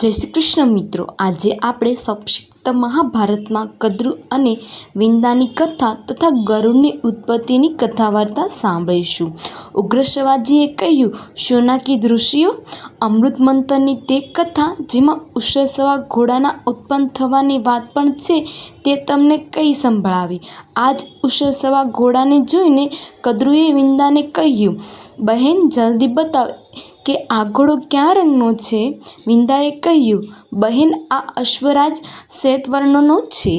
જય શ્રી કૃષ્ણ મિત્રો, આજે આપણે સંક્ષિપ્ત મહાભારતમાં કદ્રુ અને વિંદાની કથા તથા ગરુડની ઉત્પત્તિની કથા વાર્તા સાંભળીશું. ઉગ્ર શિવાજીએ કહ્યું, શોનાકી ઋષિઓ, અમૃત મંથનની તે કથા જેમાં ઉષસવા ઘોડાના ઉત્પન્ન થવાની વાત પણ છે તે તમને કહી સંભળાવી. આજ ઉષસવા ઘોડાને જોઈને કદ્રુએ વિંદાને કહ્યું, બહેન જલ્દી બતાવ કે આ ઘોડો ક્યાં રંગનો છે? વિંદાએ કહ્યું, બહેન આ અશ્વરાજ શ્વેતવર્ણનો છે.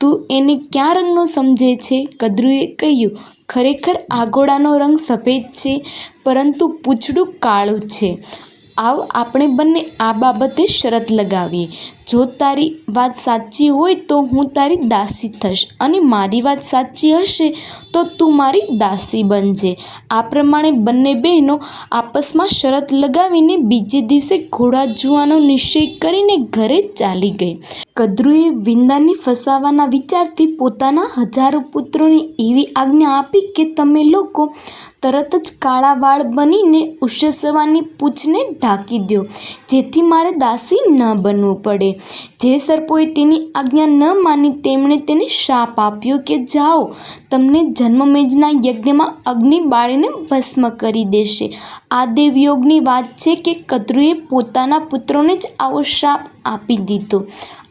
તું એને ક્યાં રંગનો સમજે છે? કદ્રુએ કહ્યું, ખરેખર આ ઘોડાનો રંગ સફેદ છે, પરંતુ પૂંછડું કાળું છે. આવ આપણે બંને આ બાબતે શરત લગાવીએ. જો તારી વાત સાચી હોય તો હું તારી દાસી થઈશ, અને મારી વાત સાચી હશે તો તું મારી દાસી બનજે. આ પ્રમાણે બંને બહેનો આપસમાં શરત લગાવીને બીજે દિવસે ઘોડા જોવાનો નિશ્ચય કરીને ઘરે ચાલી ગઈ. કદ્રુએ વિંદાને ફસાવવાના વિચારથી પોતાના 1000 પુત્રોને એવી આજ્ઞા આપી કે તમે લોકો તરત જ કાળા વાળ બનીને ઉષસવાની પૂંછને ઢાંકી દો, જેથી મારે દાસી ન બનવું પડે. જે સર્પોએ તેની આજ્ઞા ન માની તેમણે તેને શાપ આપ્યો કે જાઓ, તમને જન્મમેજના યજ્ઞમાં અગ્નિ બાળીને ભસ્મ કરી દેશે. આ દેવયોગની વાત છે કે કદ્રુએ પોતાના પુત્રોને જ આવો શાપ આપી દીધો.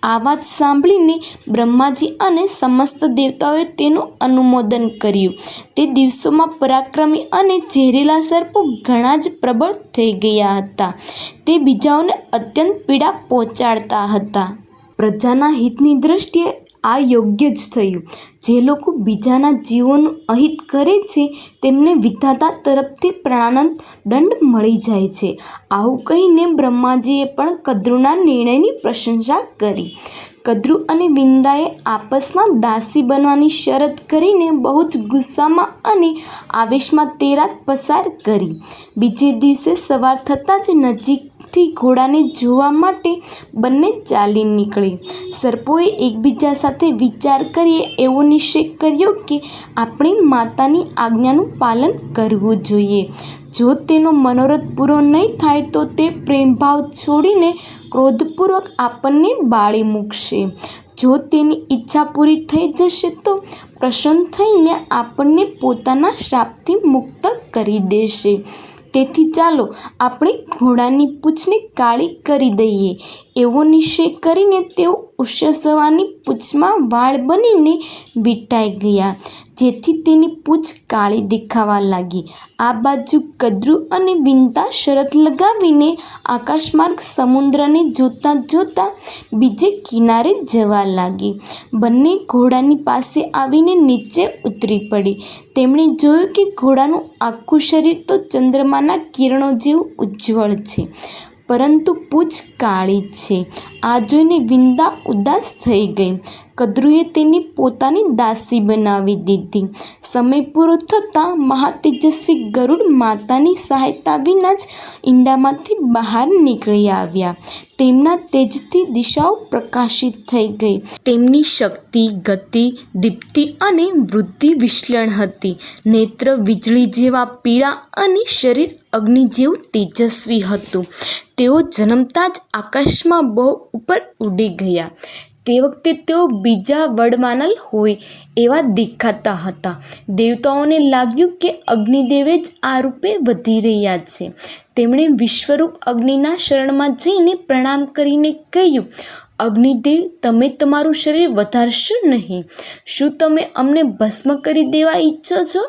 આ વાત સાંભળીને બ્રહ્માજી અને સમસ્ત દેવતાઓએ તેનું અનુમોદન કર્યું. તે દિવસોમાં પરાક્રમી અને ઝેરીલા સર્પો ઘણા જ પ્રબળ થઈ ગયા હતા. તે બીજાઓને અત્યંત પીડા પહોંચાડતા હતા. પ્રજાના હિતની દ્રષ્ટિએ આ યોગ્ય જ થયું. જે લોકો બીજાના જીવોનું અહિત કરે છે તેમને વિધાતા તરફથી પ્રાણાનંદ દંડ મળી જાય છે. આવું કહીને બ્રહ્માજીએ પણ કદ્રુના નિર્ણયની પ્રશંસા કરી. કદ્રુ અને વિંદાએ આપસમાં દાસી બનવાની શરત કરીને બહુ જ ગુસ્સામાં અને આવેશમાં તે રાત પસાર કરી. બીજે દિવસે સવાર થતાં જ નજીકથી ઘોડાને જોવા માટે બંને ચાલી નીકળી. સર્પોએ એકબીજા સાથે વિચાર કરીએ એવો નિશ્ચય કર્યો કે આપણે માતાની આજ્ઞાનું પાલન કરવું જોઈએ. જો તેનો મનોરથ પૂરો નહીં થાય તો તે પ્રેમભાવ છોડીને ક્રોધપૂર્વક આપણને બાળી મૂકશે. જો તેની ઈચ્છા પૂરી થઈ જશે તો પ્રસન્ન થઈને આપણને પોતાના શ્રાપથી મુક્ત કરી દેશે. તેથી ચાલો આપણે ઘોડાની પૂંછને કાળી કરી દઈએ. એવો નિશ્ચય કરીને તેઓ ઉષસવાની પૂંછમાં વાળ બનીને વીંટાઈ ગયા, જેથી તેની પૂંછ કાળી દેખાવા લાગી. આ બાજુ કદ્રુ અને વિંદા શરત લગાવીને આકાશમાર્ગ સમુદ્રને જોતાં જોતાં બીજે કિનારે જવા લાગી. બંને ઘોડાની પાસે આવીને નીચે ઉતરી પડી. તેમણે જોયું કે ઘોડાનું આખું શરીર તો ચંદ્રમાના કિરણો જેવું ઉજ્જવળ છે, પરંતુ પૂંછ કાળી છે. આ જોઈને વિંદા ઉદાસ થઈ ગઈ. કદ્રુએ તેની પોતાની દાસી બનાવી દીધી. સમય પૂરો થતાં મહાતેજસ્વી ગરુડ માતાની સહાયતા વિના જ ઈંડામાંથી બહાર નીકળી આવ્યા. તેમના તેજથી દિશાઓ પ્રકાશિત થઈ ગઈ. તેમની શક્તિ, ગતિ, દીપ્તિ અને વૃદ્ધિ વિલક્ષણ હતી. નેત્ર વીજળી જેવા પીળા અને શરીર અગ્નિ જેવું તેજસ્વી હતું. તેઓ જન્મતા જ આકાશમાં બહુ ઉપર ઉડી ગયા. તે વખતે તેઓ બીજા વડવાનલ હોય એવા દેખાતા હતા. દેવતાઓને લાગ્યું કે અગ્નિદેવે જ આ રૂપે વધી રહ્યા છે. તેમણે વિશ્વરૂપ અગ્નિના શરણમાં જઈને પ્રણામ કરીને કહ્યું, અગ્નિદેવ, તમે તમારું શરીર વધારશો નહીં? શું તમે અમને ભસ્મ કરી દેવા ઈચ્છો છો?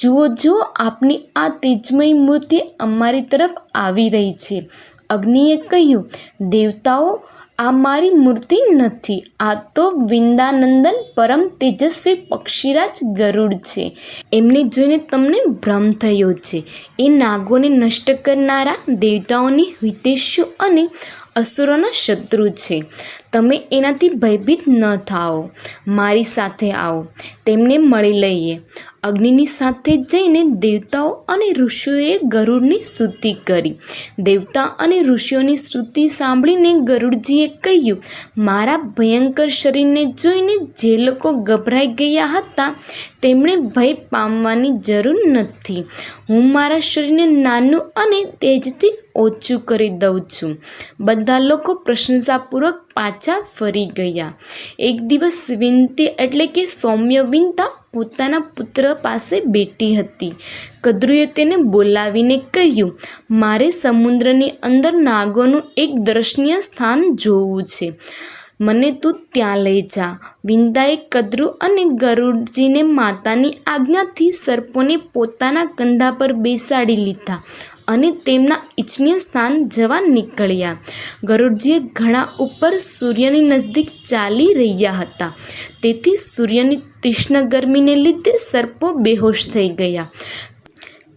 જુઓ જુઓ, આપની આ તેજમય મૂર્તિ અમારી તરફ આવી રહી છે. અગ્નિએ કહ્યું, દેવતાઓ, આ મારી મૂર્તિ નથી. આ તો વિંદાનંદન પરમ તેજસ્વી પક્ષીરાજ ગરુડ છે. એમને જોઈને તમને ભ્રમ થયો છે. એ નાગોને નષ્ટ કરનારા દેવતાઓની હિતૈષીઓ અને અસુરોના શત્રુ છે. તમે એનાથી ભયભીત ન થાઓ. મારી સાથે આવો, તેમને મળી લઈએ. અગ્નિની સાથે જઈને દેવતાઓ અને ઋષિઓએ ગરુડની સ્તુતિ કરી. દેવતા અને ઋષિઓની સ્તુતિ સાંભળીને ગરુડજીએ કહ્યું, મારા ભયંકર શરીરને જોઈને જે લોકો ગભરાઈ ગયા હતા તેમણે ભય પામવાની જરૂર નથી. હું મારા શરીરને નાનું અને તેજથી ઓછું કરી દઉં છું. બધા લોકો પ્રશંસાપૂર્વક પાછા ફરી ગયા. એક દિવસ વિનતી એટલે કે સૌમ્ય વિનતા પોતાના પુત્ર પાસે બેઠી હતી. કદ્રુએ તેને બોલાવીને કહ્યું, મારે સમુદ્રની અંદર નાગોનું એક દર્શનીય સ્થાન જોવું છે. મને તું ત્યાં લઈ જા. વિંદાએ કદ્રુ અને ગરુડજીને માતાની આજ્ઞાથી સર્પોને પોતાના કંધા પર બેસાડી લીધા અને તેમના ઈચ્છનીય સ્થાન જવા નીકળ્યા. ગરુડજીએ ઘણા ઉપર સૂર્યની નજીક ચાલી રહ્યા હતા, તેથી સૂર્યની તીક્ષ્ણ ગરમીને લીધે સર્પો બેહોશ થઈ ગયા.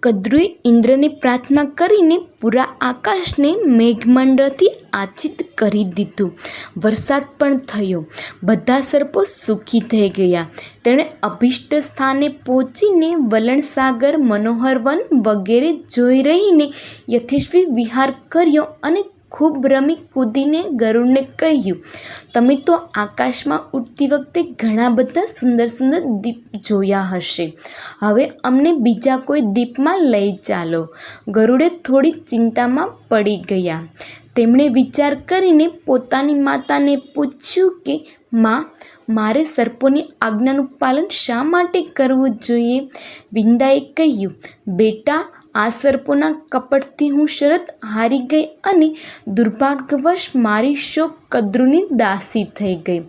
કદ્રુએ ઇન્દ્રને પ્રાર્થના કરીને પૂરા આકાશને મેઘમંડળથી આચ્છિત કરી દીધું. વરસાદ પણ થયો. બધા સર્પો સુખી થઈ ગયા. તેણે અભિષ્ટ સ્થાને પહોંચીને વલણસાગર, મનોહર વન વગેરે જોઈ રહીને યથેચ્છવી વિહાર કર્યો અને ખૂબ રમી કૂદીને ગરુડને કહ્યું, તમે તો આકાશમાં ઉડતી વખતે ઘણા બધા સુંદર સુંદર દીપ જોયા હશે. હવે અમને બીજા કોઈ દીપમાં લઈ ચાલો. ગરુડે થોડી ચિંતામાં પડી ગયા. તેમણે વિચાર કરીને પોતાની માતાને પૂછ્યું કે માં, મારે સર્પોની આજ્ઞાનું પાલન શા માટે કરવું જોઈએ? વિંદાએ કહ્યું, બેટા, આ સર્પોના કપટથી હું શરત હારી ગઈ અને દુર્ભાગ્યવશ મારી શોક કદ્રુની દાસી થઈ ગઈ.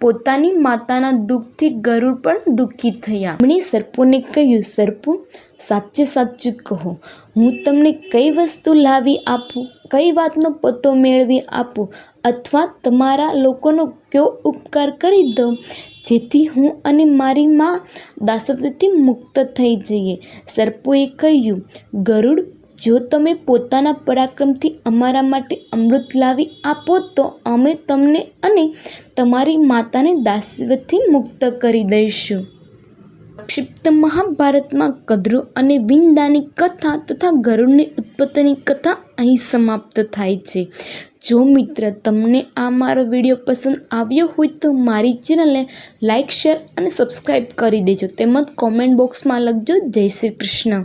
પોતાની માતાના દુઃખથી ગરુડ પણ દુઃખી થયા. એમણે સર્પોને કહ્યું, સર્પો, સાચે સાચું કહો, હું તમને કઈ વસ્તુ લાવી આપું, કઈ વાતનો પતો મેળવી આપું, અથવા તમારા લોકોનો કયો ઉપકાર કરી દઉં, જેથી હું અને મારી માં દાસત્વથી મુક્ત થઈ જઈએ? સર્પોએ કહ્યું, ગરુડ, જો તમે પોતાના પરાક્રમથી અમારા માટે અમૃત લાવી આપો તો અમે તમને અને તમારી માતાને દાસત્વથી મુક્ત કરી દઈશું. સંક્ષિપ્ત મહાભારતમાં કદ્રુ અને વિંદાની કથા તથા ગરુડની ઉત્પત્તિની કથા અહીં સમાપ્ત થાય છે. જો મિત્ર તમને આ મારો વિડીયો પસંદ આવ્યો હોય તો મારી ચેનલને લાઇક, શેર અને સબસ્ક્રાઈબ કરી દેજો. તેમજ કોમેન્ટ બોક્સમાં લખજો જય શ્રી કૃષ્ણ.